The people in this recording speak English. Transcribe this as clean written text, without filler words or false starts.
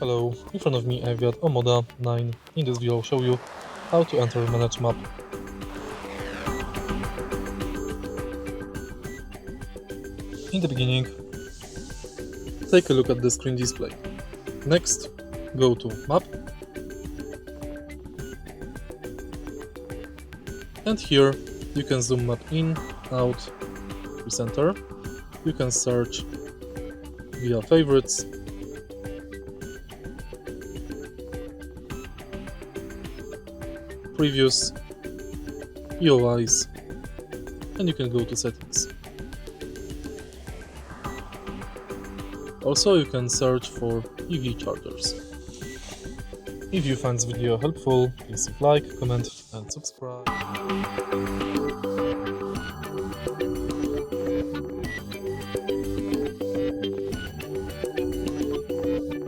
Hello, in front of me I've got OMODA 9. In this video I'll show you how to enter manage map. In the beginning, take a look at the screen display. Next, go to map. And here you can zoom map in, out, recenter. You can search via favorites. Previews, POIs, and you can go to settings. Also, you can search for EV chargers. If you find this video helpful, please leave like, comment and subscribe.